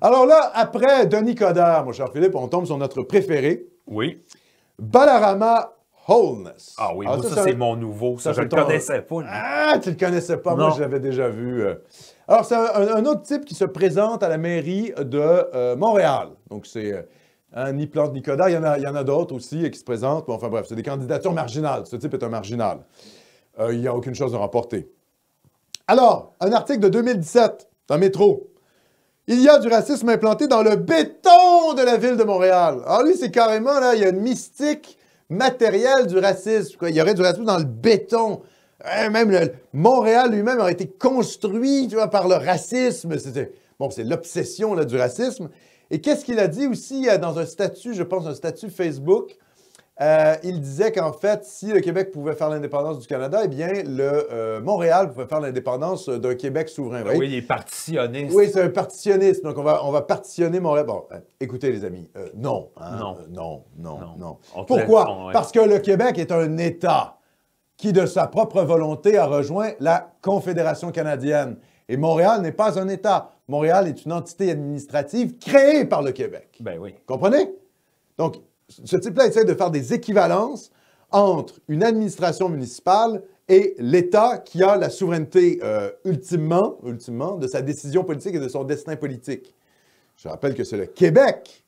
Alors là, après Denis Coderre, mon cher Philippe, on tombe sur notre préféré. Oui. Balarama Holness. Ah oui, Alors, moi, ça c'est mon nouveau. Ça, je ne le connaissais pas. Lui. Ah, tu le connaissais pas. Non. Moi, je l'avais déjà vu. Alors, c'est un autre type qui se présente à la mairie de Montréal. Donc, c'est ni Plante ni Coderre. Il y en a d'autres aussi qui se présentent. Bon, enfin bref, c'est des candidatures marginales. Ce type est un marginal. Il n'y a aucune chose à remporter. Alors, un article de 2017 dans Métro. Il y a du racisme implanté dans le béton de la ville de Montréal. Alors lui, c'est carrément, là, il y a une mystique matérielle du racisme. Quoi. Il y aurait du racisme dans le béton. Même Montréal lui-même aurait été construit, tu vois, par le racisme. Bon, c'est l'obsession là, du racisme. Et qu'est-ce qu'il a dit aussi dans un statut, je pense, un statut Facebook? Il disait qu'en fait, si le Québec pouvait faire l'indépendance du Canada, eh bien, Montréal pouvait faire l'indépendance d'un Québec souverain. Oui, il est partitionniste. Oui, c'est un partitionniste. Donc, on va partitionner Montréal. Bon, écoutez, les amis, non. Hein, non. Pourquoi? Parce que le Québec est un État qui, de sa propre volonté, a rejoint la Confédération canadienne. Et Montréal n'est pas un État. Montréal est une entité administrative créée par le Québec. Ben oui. Comprenez? Donc, ce type-là essaie de faire des équivalences entre une administration municipale et l'État qui a la souveraineté ultimement de sa décision politique et de son destin politique. Je rappelle que c'est le Québec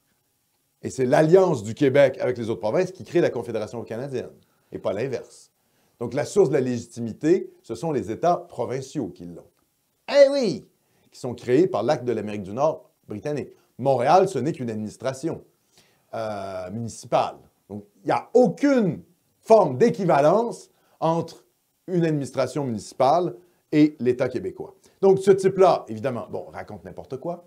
et c'est l'alliance du Québec avec les autres provinces qui crée la Confédération canadienne et pas l'inverse. Donc, la source de la légitimité, ce sont les États provinciaux qui l'ont. Eh oui! Qui sont créés par l'Acte de l'Amérique du Nord britannique. Montréal, ce n'est qu'une administration municipale. Donc, il n'y a aucune forme d'équivalence entre une administration municipale et l'État québécois. Donc, ce type-là, évidemment, bon, raconte n'importe quoi.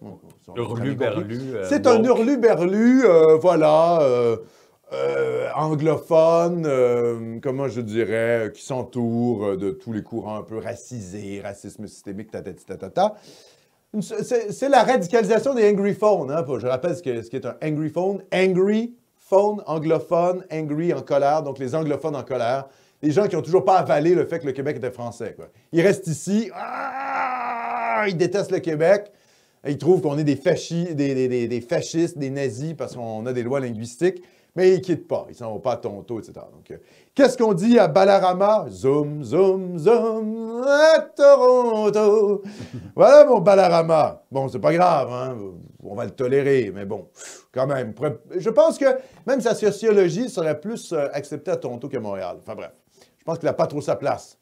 Hurlu-berlu. C'est un hurlu-berlu, voilà, anglophone, comment je dirais, qui s'entoure de tous les courants un peu racisés, racisme systémique, tatata. C'est la radicalisation des angry phones. Hein? Je rappelle ce qu'est un angry phone. Angry phone, anglophone, angry en colère. Donc, les anglophones en colère. Les gens qui n'ont toujours pas avalé le fait que le Québec était français. Quoi. Ils restent ici. Ils détestent le Québec. Ils trouvent qu'on est des fascistes, des nazis parce qu'on a des lois linguistiques. Mais ils ne quittent pas. Ils ne s'en vont pas à Toronto, etc. Donc, qu'est-ce qu'on dit à Balarama? Zoom, zoom, zoom, à Toronto. Voilà mon Balarama. Bon, c'est pas grave, hein? On va le tolérer, mais bon, quand même. Je pense que même sa sociologie serait plus acceptée à Toronto qu'à Montréal. Enfin bref, je pense qu'il n'a pas trop sa place.